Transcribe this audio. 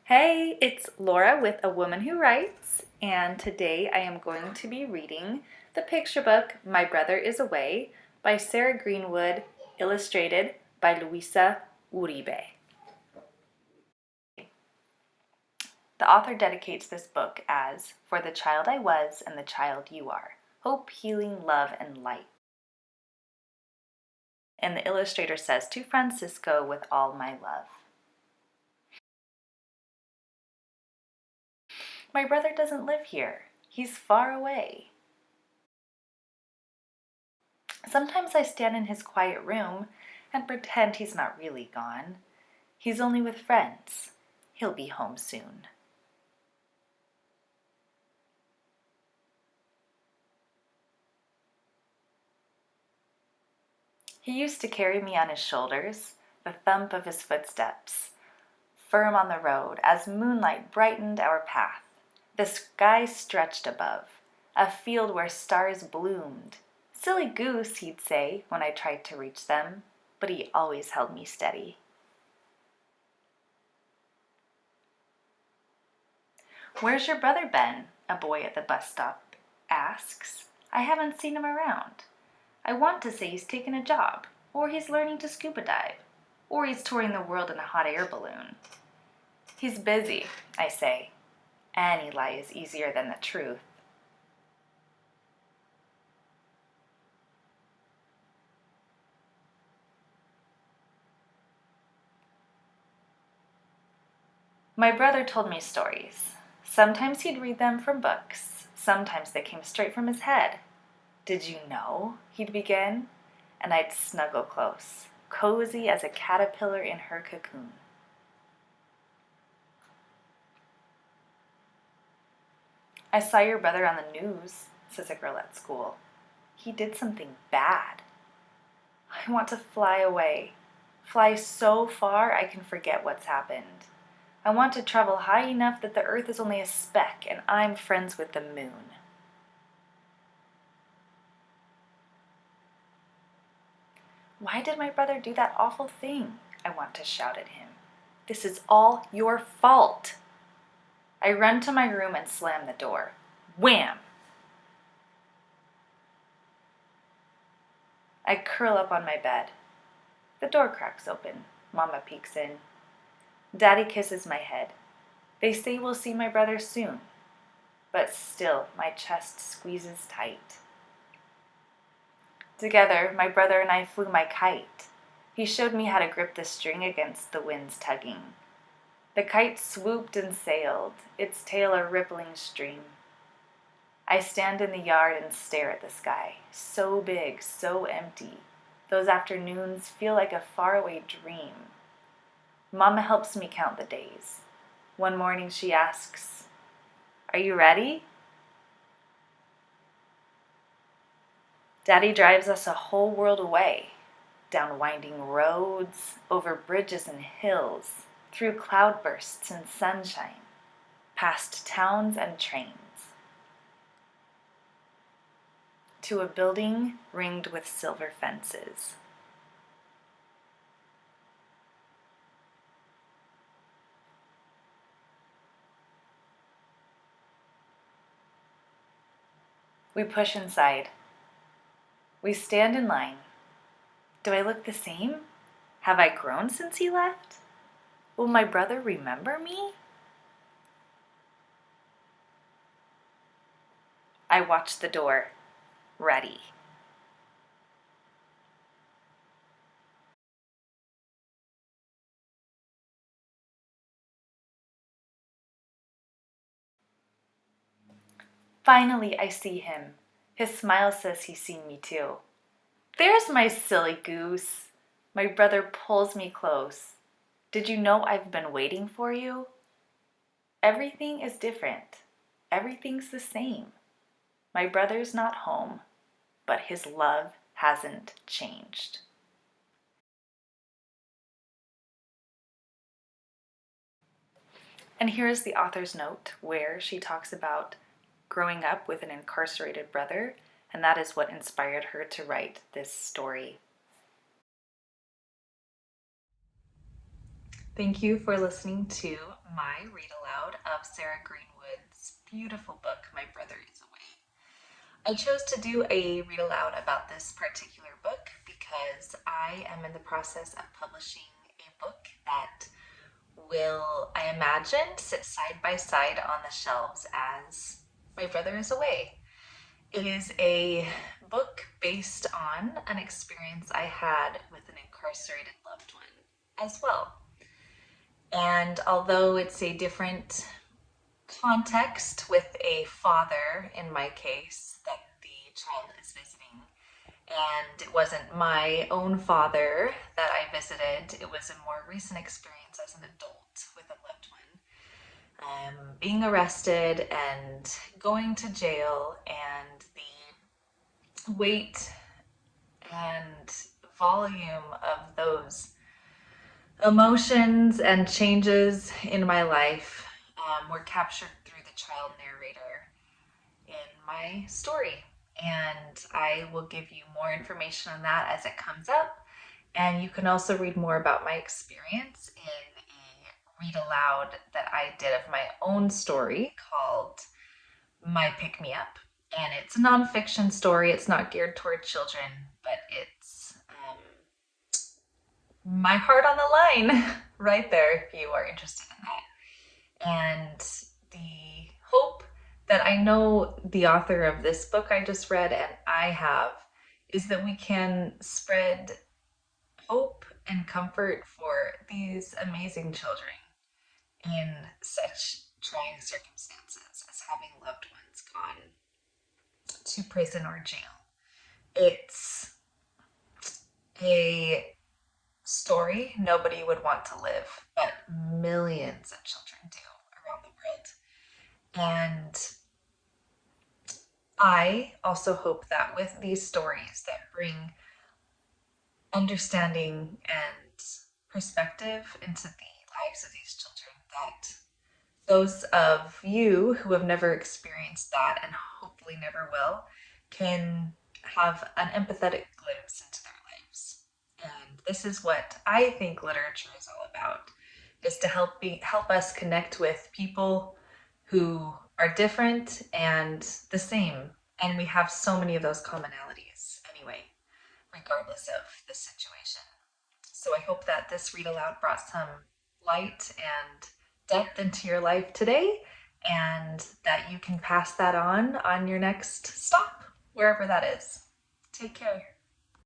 Hey, it's Laura with A Woman Who Writes, and today I am going to be reading the picture book My Brother Is Away by Sara Greenwood, illustrated by Luisa Uribe. The author dedicates this book as For the Child I Was and the Child You Are, Hope, Healing, Love, and Light. And the illustrator says, To Francisco with all my love. My brother doesn't live here. He's far away. Sometimes I stand in his quiet room and pretend he's not really gone. He's only with friends. He'll be home soon. He used to carry me on his shoulders, the thump of his footsteps, firm on the road as moonlight brightened our path. The sky stretched above, a field where stars bloomed. Silly goose, he'd say when I tried to reach them, but he always held me steady. Where's your brother been? A boy at the bus stop asks. I haven't seen him around. I want to say he's taken a job, or he's learning to scuba dive, or he's touring the world in a hot air balloon. He's busy, I say. Any lie is easier than the truth. My brother told me stories. Sometimes he'd read them from books. Sometimes they came straight from his head. Did you know? He'd begin, and I'd snuggle close, cozy as a caterpillar in her cocoon. I saw your brother on the news, says a girl at school. He did something bad. I want to fly away, fly so far I can forget what's happened. I want to travel high enough that the earth is only a speck and I'm friends with the moon. Why did my brother do that awful thing? I want to shout at him. This is all your fault. I run to my room and slam the door. Wham! I curl up on my bed. The door cracks open. Mama peeks in. Daddy kisses my head. They say we'll see my brother soon. But still, my chest squeezes tight. Together, my brother and I flew my kite. He showed me how to grip the string against the wind's tugging. The kite swooped and sailed, its tail a rippling stream. I stand in the yard and stare at the sky, so big, so empty. Those afternoons feel like a faraway dream. Mama helps me count the days. One morning she asks, Are you ready? Daddy drives us a whole world away, down winding roads, over bridges and hills, through cloudbursts and sunshine, past towns and trains, to a building ringed with silver fences. We push inside. We stand in line. Do I look the same? Have I grown since he left? Will my brother remember me? I watch the door, ready. Finally, I see him. His smile says he's seen me too. There's my silly goose. My brother pulls me close. Did you know I've been waiting for you? Everything is different. Everything's the same. My brother's not home, but his love hasn't changed. And here is the author's note where she talks about growing up with an incarcerated brother, and that is what inspired her to write this story. Thank you for listening to my read aloud of Sara Greenwood's beautiful book, My Brother Is Away. I chose to do a read aloud about this particular book because I am in the process of publishing a book that will, I imagine, sit side by side on the shelves as My Brother Is Away. It is a book based on an experience I had with an incarcerated loved one as well. And although it's a different context with a father, in my case, that the child is visiting, and it wasn't my own father that I visited, it was a more recent experience as an adult with a loved one. Being arrested and going to jail, and the weight and volume of those emotions and changes in my life were captured through the child narrator in my story. And I will give you more information on that as it comes up. And you can also read more about my experience in a read aloud that I did of my own story called My Pick Me Up. And it's a nonfiction story. It's not geared toward children, but it's my heart on the line right there if you are interested in that. And the hope that I know the author of this book I just read and I have is that we can spread hope and comfort for these amazing children in such trying circumstances as having loved ones gone to prison or jail. It's a story nobody would want to live, but millions of children do around the world. And I also hope that with these stories that bring understanding and perspective into the lives of these children, that those of you who have never experienced that and hopefully never will can have an empathetic glimpse into their lives. And this is what I think literature is all about, is to help us connect with people who are different and the same. And we have so many of those commonalities anyway, regardless of the situation. So I hope that this read aloud brought some light and depth into your life today, and that you can pass that on your next stop, wherever that is. Take care.